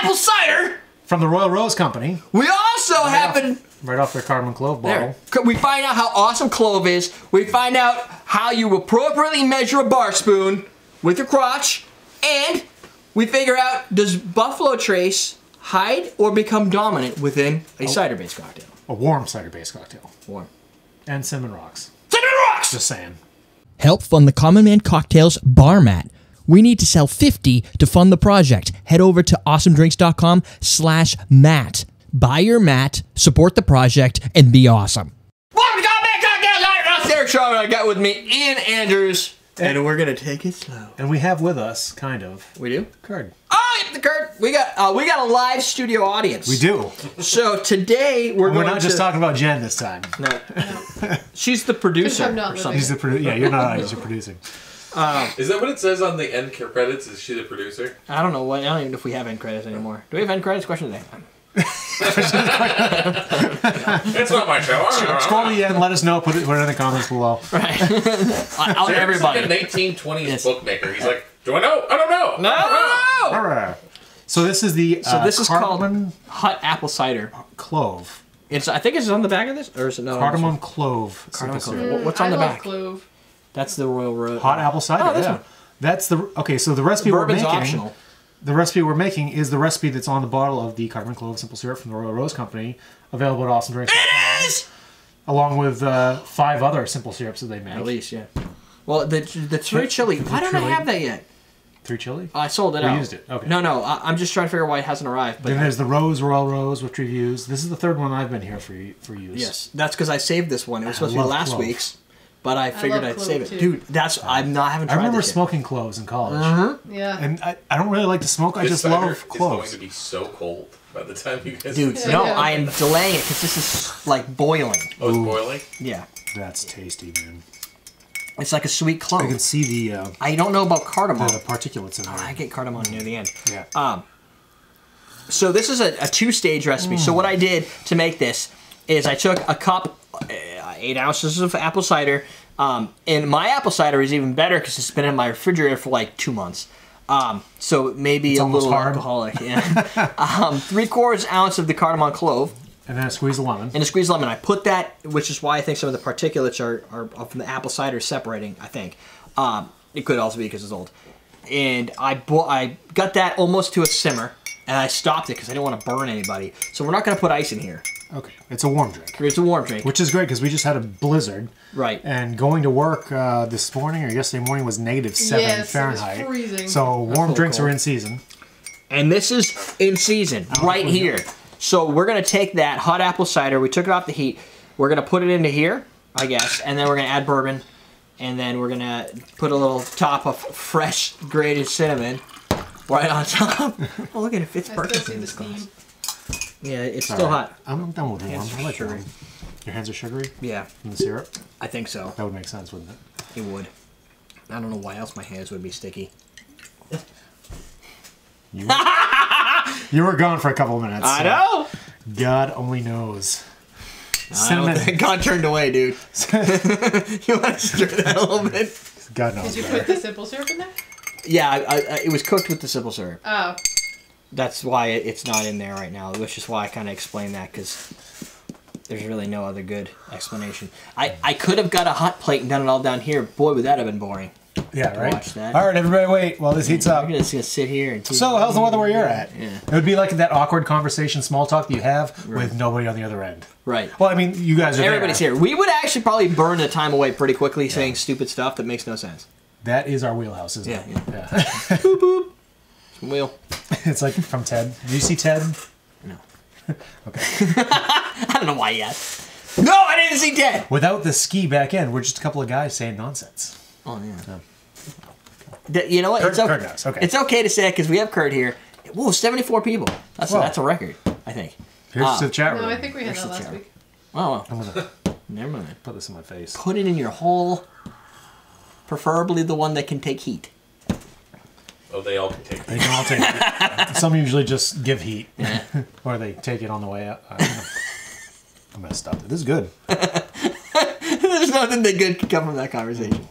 apple cider from the Royal Rose Company. We also happen... Right off their Cardamom-Clove bottle. There. We find out how awesome clove is. We find out how you appropriately measure a bar spoon with your crotch. And we figure out, does Buffalo Trace hide or become dominant within a cider-based cocktail? A warm cider-based cocktail. Warm. And cinnamon rocks. Cinnamon rocks! Just saying. Help fund the Common Man Cocktails bar mat. We need to sell 50 to fund the project. Head over to awesomedrinks.com/mat. Buy your mat, support the project, and be awesome. Welcome to Common Man Cocktails! I'm Derrick Schommer. I got with me Ian Andrews. And we're gonna take it slow. And we have with us, kind of. We do? Curd. Oh, yep, the curd. We got a live studio audience. We do. So today we're not just talking about Jen this time. No. She's the producer. I'm not She's the producer. Yeah, you're not. You're producing. Is that what it says on the end credits? Is she the producer? I don't know. I don't even know if we have end credits anymore. Do we have end credits? Question today. It's not my show. Scroll to the end. Let us know. Put it in the comments below. Right. Out to everybody. Like a 1920s bookmaker. He's like, do I know? I don't know. No. So this is the this is called hot apple cider. Clove. I think it's on the back of this, or is it no? Cardamom-Clove. Cardamom-Clove. What's on the back? Clove. That's the Royal Road. Hot apple cider. Oh, this yeah. one. That's the So the recipe Bourbon's we're making. Optional. The recipe we're making is the recipe that's on the bottle of the Cardamom-Clove simple syrup from the Royal Rose Company, available at Awesome Drinks. It is! Along with 5 other simple syrups that they make. At least, yeah. Well, the 3 chili. Why don't I have that yet? 3 chili? I sold it out. We used it. Okay. No. I'm just trying to figure out why it hasn't arrived. But then there's the Royal Rose, which we've used. This is the 3rd one I've been here for use. Yes, that's because I saved this one. It was supposed to be last week's. But I figured I'd save it. Too. Dude, I'm not having tried I remember this smoking cloves in college. Yeah. And I don't really like to smoke. I just love cloves. It's going to be so cold by the time you guys... Dude, no, I am delaying it because this is like boiling. Oh, it's boiling? Yeah. That's tasty, man. It's like a sweet clove. I can see the... I don't know about cardamom. The particulates in there. I get cardamom near the end. Yeah. So this is a 2-stage recipe. So what I did to make this is I took a cup, 8 ounces of apple cider. And my apple cider is even better because it's been in my refrigerator for like 2 months. So maybe it's a little hard. alcoholic. Yeah. 3/4 ounce of the Cardamom-Clove. And then a squeeze of lemon. And a squeeze of lemon. I put that, which is why I think some of the particulates are from the apple cider separating, I think. It could also be because it's old. And I got that almost to a simmer. And I stopped it because I didn't want to burn anybody. So we're not going to put ice in here. Okay. It's a warm drink. It's a warm drink. Which is great because we just had a blizzard. Right. And going to work this morning or yesterday morning was -7 Fahrenheit. It was freezing. So warm drinks are in season. And this is in season right here. So we're going to take that hot apple cider. We took it off the heat. We're going to put it into here, I guess. And then we're going to add bourbon. And then we're going to put a little top of fresh grated cinnamon right on top. Oh, look at it. It fits perfectly in this glass. Yeah, it's still hot. I'm done with warm. I like sugary. warm. Your hands are sugary? Yeah. From the syrup? I think so. That would make sense, wouldn't it? It would. I don't know why else my hands would be sticky. You were gone for a couple of minutes. I know! God only knows. Cinnamon. God turned away, dude. You want to stir that a little bit? God knows. Did you put the simple syrup in there? Yeah, it was cooked with the simple syrup. Oh. That's why it's not in there right now, which is why I kind of explained that, because there's really no other good explanation. I could have got a hot plate and done it all down here. Boy, would that have been boring. Yeah, right? Watch that. All right, everybody wait while this heats up. We're just going to sit here and... So, how's the weather where you're at? Yeah. It would be like that awkward conversation, small talk that you have with nobody on the other end. Right. Well, I mean, you guys are Everybody's here. We would actually probably burn the time away pretty quickly saying stupid stuff that makes no sense. That is our wheelhouse, isn't it? Yeah. Boop, boop. Wheel. It's like from Ted. Did you see Ted? No. Okay. I don't know why yet. No, I didn't see Ted! Without the ski back end, we're just a couple of guys saying nonsense. Oh, yeah. You know what? Kurt knows. Okay. It's okay to say it because we have Kurt here. Whoa, 74 people. That's a record, I think. Here's to the chat room. No, I think we had that last week. Oh, well. Never mind. Put this in my face. Put it in your hole. Preferably the one that can take heat. Oh, they all can take They can all take it. Some usually just give heat. Yeah. Or they take it on the way out. I'm going to stop it. This is good. There's nothing that good can come from that conversation.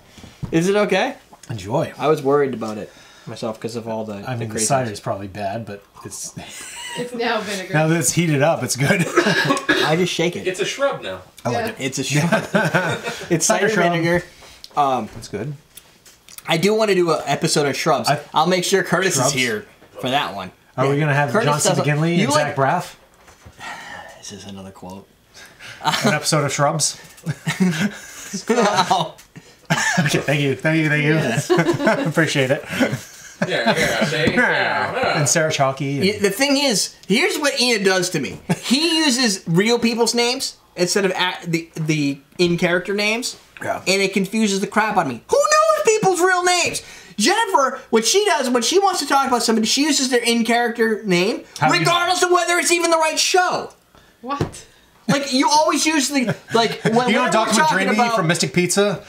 Is it okay? Enjoy. I was worried about it. myself because of all the. I mean, the cider is probably bad, but it's It's now vinegar. now that it's heated up, it's good. I just shake it. It's a shrub now. I like it. It's a shrub. It's cider shrub. vinegar. That's good. I do want to do an episode of shrubs. I'll make sure Curtis Shrubs? is here for that one. Are we gonna have Curtis John C. doesn't- McGinley you and Zach Braff? This is another quote. An episode of Shrubs? Oh, Okay, thank you. Appreciate it. Yeah. And Sarah Chalky. the thing is, here's what Ian does to me. He uses real people's names instead of the in-character names, Yeah. and it confuses the crap out of me. Who knows people's real names? Jennifer, when she wants to talk about somebody, she uses their in-character name, How do you know? regardless of whether it's even the right show. What? Like, you always use the, like, when You know we're Document talking Dreamy about... from Mystic Pizza?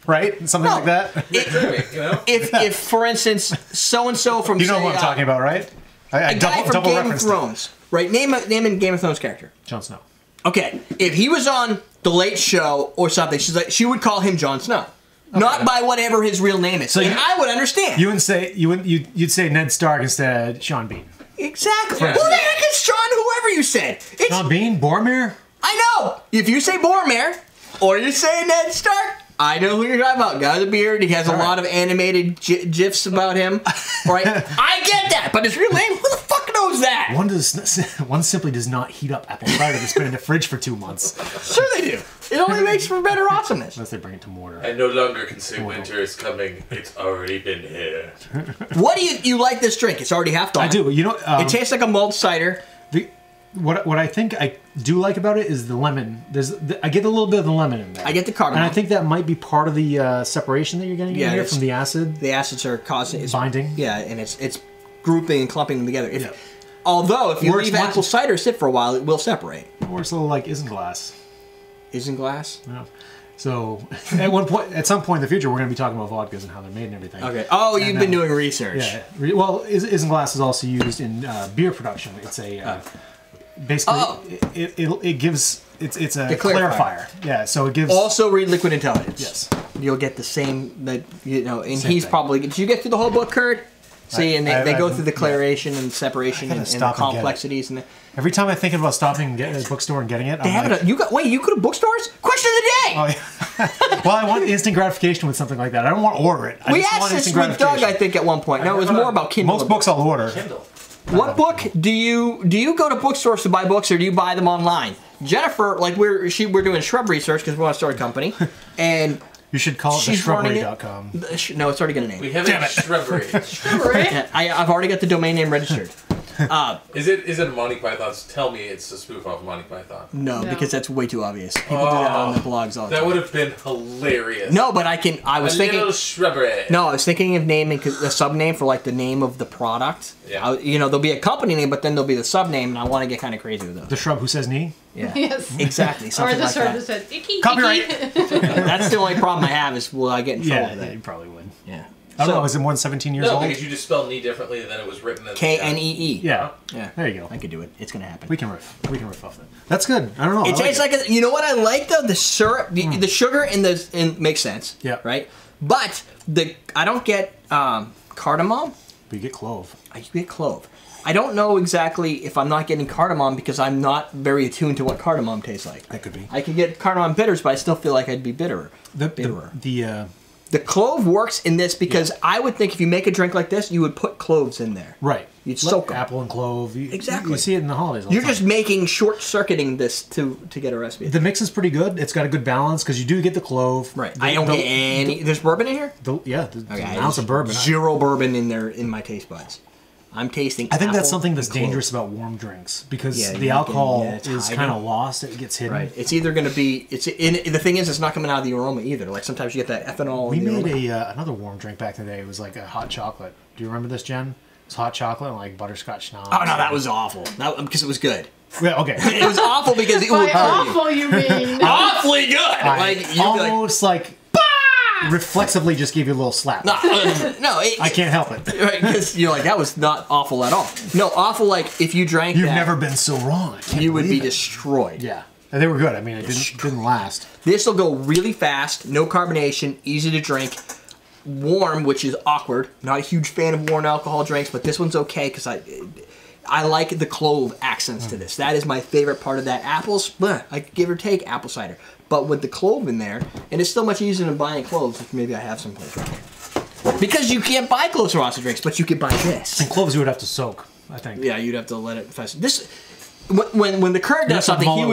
Right? Something like that? You know? If, for instance, so-and-so from, You know say, who I'm talking about, right? I a guy from double Game of referenced it. Thrones, right? Name a Game of Thrones character. Jon Snow. Okay, if he was on The Late Show or something, she would call him Jon Snow. Not by whatever his real name is. So and you- I would understand. You'd say Ned Stark instead of Sean Bean. Exactly. Yeah. Who the heck is Sean, whoever you said? It's, Sean Bean? Boromir? I know. If you say Boromir or you say Ned Stark, I know who you're talking about. Guy with a beard. He has a lot of animated gifs about him. Right? I get that. But his real name, who the fuck knows that? One simply does not heat up apple cider that's been in the fridge for 2 months. Sure they do. It only makes for better awesomeness. Unless they bring it to mortar. I no longer can say winter is coming. It's already been here. What do you like this drink? It's already half gone. I do. You know, It tastes like a mulled cider. what I think I do like about it is the lemon. I get a little bit of the lemon in there. I get the cardamom. And I think that might be part of the separation that you're getting in here it's- from the acid. The acids are causing it's Binding. Yeah, and it's grouping and clumping them together. Yeah. Although if you Works leave much- apple cider sit for a while, it will separate. Or it's a little like isinglass. Isinglass? Yeah. So at some point in the future, we're going to be talking about vodkas and how they're made and everything. Okay. Oh, you've been doing research. Yeah. Well, isinglass is also used in beer production. It's a basically it gives it's a clarifier. Yeah. So it gives. Also read Liquid Intelligence. Yes. You'll get the same and Same he's thing. probably. Did you get through the whole book, Kurt? See, and they go through the yeah. claration and separation and the stop and get it. complexities and. Every time I think about stopping and getting a bookstore and getting it, They I'm have like, it. You go to bookstores? Question of the day. oh, yeah. Well, I want instant gratification with something like that. I don't want to order it. I We just asked want this instant with Doug, I gratification. think, at one point. No, it was more about Kindle. Most books I'll order. Kindle. What book do you go to bookstores to buy books, or do you buy them online? Jennifer, like we're doing shrub research because we want to start a company, and You should call it she's running it. theshrubbery.com. No, it's already got a name. We have a shrubbery. Right? Yeah, I've already got the domain name registered. Is it Monty Python's? Tell me it's a spoof off Monty Python. No, No. because that's way too obvious. People do that on the blogs all the That time. would have been hilarious. No, but I was a thinking. little shrubbery. No, I was thinking of naming the sub name for like the name of the product. Yeah. There'll be a company name, but then there'll be the sub name, and I want to get kind of crazy with those. The shrub who says knee. Yeah, Yes. exactly. Or Something the like that. service said, icky, Copyright. icky. That's the only problem I have is will I get in trouble with Yeah, that? you probably would. Yeah. I don't know. Is it more than 17 years No, old? because you just spell knee differently than it was written. Knee. Yeah. Yeah. There you go. I could do it. It's gonna happen. We can riff off that. That's good. I don't know. It tastes like you know what I like though? The syrup, the sugar and makes sense. Yeah. Right. But I don't get cardamom. But you get clove. I get clove. I don't know exactly if I'm not getting cardamom because I'm not very attuned to what cardamom tastes like. That could be. I could get cardamom bitters, but I still feel like I'd be bitterer. The The clove works in this because I would think if you make a drink like this, you would put cloves in there. right. You'd soak 'em. apple and clove. Exactly. You see it in the holidays. All You're the just time. making short-circuiting this to get a recipe. The mix is pretty good. It's got a good balance because you do get the clove. Right. The- I don't the- get any. There's bourbon in here? Yeah. Okay, An ounce of bourbon. Zero bourbon in there in my taste buds. I'm tasting. I think that's apple something that's and clove. dangerous about warm drinks because Yeah, the you alcohol can- yeah, it's is hiding. kind of lost. It gets hidden. Right. It's either going to be. The thing is, it's not coming out of the aroma either. Like sometimes you get that ethanol. We in the made aroma. another warm drink back in the day. It was like a hot chocolate. Do you remember this, Jen? It's hot chocolate and like butterscotch schnapps. Oh no, that was awful. Because it was good. Yeah, okay. It was awful because it By would hurt you. awful, you mean? Awfully good. Like you'd be like, almost like reflexively just gave you a little slap. no. I can't help it. Right, because you're like that was not awful at all. No, awful like if you drank You've that, never been so wrong. I can't you would be believe it. destroyed. Yeah, and they were good. I mean, it didn't last. This will go really fast, no carbonation, easy to drink. warm, which is awkward. Not a huge fan of warm alcohol drinks, but this one's okay because I like the clove accents to this. That is my favorite part of that. Apples, bleh, I could give or take apple cider. But with the clove in there, and it's still much easier than buying cloves, which maybe I have someplace right here. Because you can't buy cloves for lots of drinks, but you could buy this. And cloves you would have to soak, I think. Yeah, you'd have to let it fester. This, when the Kurd does something, he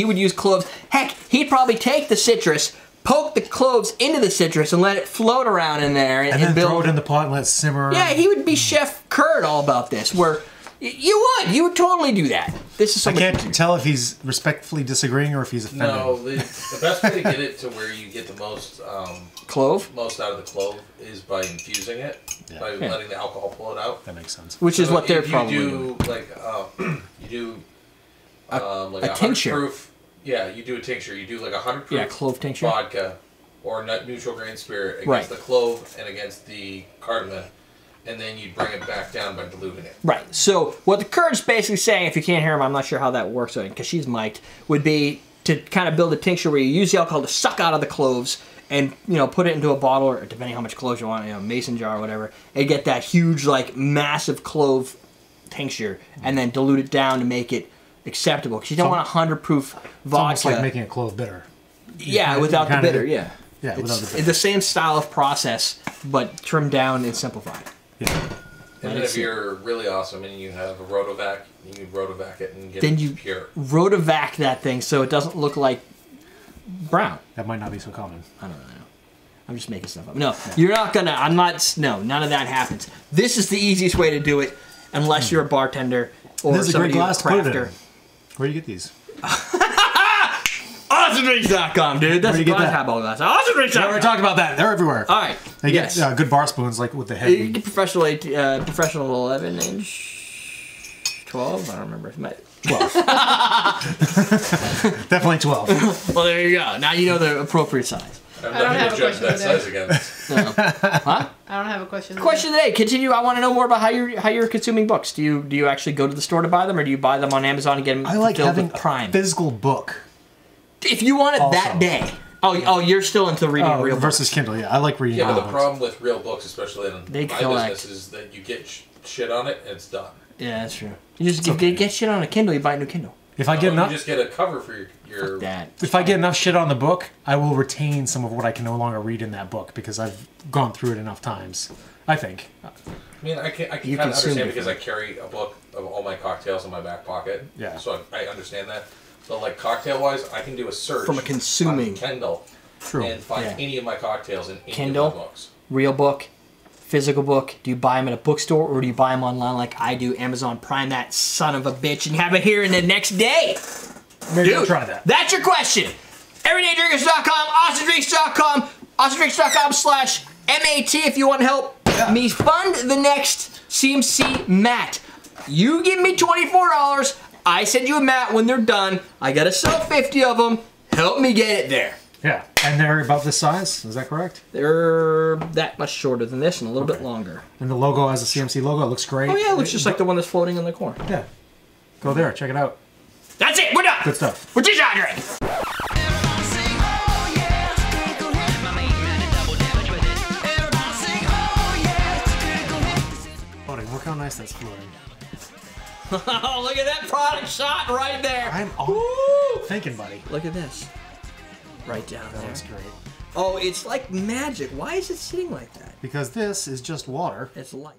would use cloves. Heck, he'd probably take the citrus, poke the cloves into the citrus, and let it float around in there, and then throw it in the pot and let it simmer. Yeah, he would be Chef Kurd all about this. Where you would totally do that. This is. So I can't tell if he's respectfully disagreeing or if he's offended. No, the best way to get it to where you get the most clove, most out of the clove, is by infusing it, by letting the alcohol pull it out. That makes sense. Which is what they're probably doing. Like you do like a tincture. Proof, yeah, you do a tincture. You do like 100 proof clove tincture vodka or neutral grain spirit against the clove and against the cardamom. And then you bring it back down by diluting it. Right. So what the Kurd's basically saying, if you can't hear him, I'm not sure how that works because she's mic'd, would be to kind of build a tincture where you use the alcohol to suck out of the cloves and put it into a bottle or depending how much cloves you want, mason jar or whatever, and get that huge like massive clove tincture and then dilute it down to make it acceptable because you don't want 100 proof vodka. It's almost like making a clove bitter. Yeah, without the bitter. Yeah. Yeah, without the bitter. It's the same style of process, but trimmed down and simplified. Yeah. And then if you're really awesome and you have a rotovac, you can rotovac it and get it pure. Rotovac that thing so it doesn't look like brown. That might not be so common. I don't know. I'm just making stuff up. No, you're not gonna. I'm not. No, none of that happens. This is the easiest way to do it, unless you're a bartender or this is a great glass crafter. Where do you get these? AwesomeDrinks.com, dude. That's a glass highball glass. AwesomeDrinks.com. We already talked about that. They're everywhere. All right. They get good bar spoons, like with the head. You get professional 11-inch, 12. I don't remember if you might. 12. Definitely 12. Well, there you go. Now you know the appropriate size. I'm not going to judge that size again. Huh? I don't have a question. Question today. Continue. I want to know more about how you're consuming books. Do you actually go to the store to buy them, or do you buy them on Amazon and get them? I like having Prime. a physical book. If you want it that day. Oh, you're still into reading real books. Versus Kindle, yeah. I like reading real books. Yeah, but the problem with real books, especially in my business, is that you get shit on it and it's done. Yeah, that's true. You just get shit on a Kindle, you buy a new Kindle. If I get enough, you just get a cover for your If I get enough shit on the book, I will retain some of what I can no longer read in that book because I've gone through it enough times. I think. I mean, I can kind of understand because I carry a book of all my cocktails in my back pocket. Yeah. So I understand that. But like cocktail-wise, I can do a search from a consuming on Kindle and find any of my cocktails in any Kindle, of my books. Real book, physical book. Do you buy them at a bookstore or do you buy them online like I do? Amazon Prime that son of a bitch and have it here in the next day. Maybe I'll try that. That's your question. EverydayDrinkers.com, AwesomeDrinks.com, AwesomeDrinks.com/MAT if you want to help me fund the next CMC mat. You give me $24. I send you a mat when they're done. I gotta sell 50 of them. Help me get it there. Yeah, and they're about this size. Is that correct? They're that much shorter than this and a little bit longer. And the logo has a CMC logo. It looks great. Oh yeah, it looks just like the one that's floating in the corner. Yeah. Go there. Check it out. That's it. We're done. Good stuff. We're dehydrated. Look how nice that's floating. Oh, look at that product shot right there. I'm thinking, buddy. Look at this. Right down there. That's great. Oh, it's like magic. Why is it sitting like that? Because this is just water. It's light.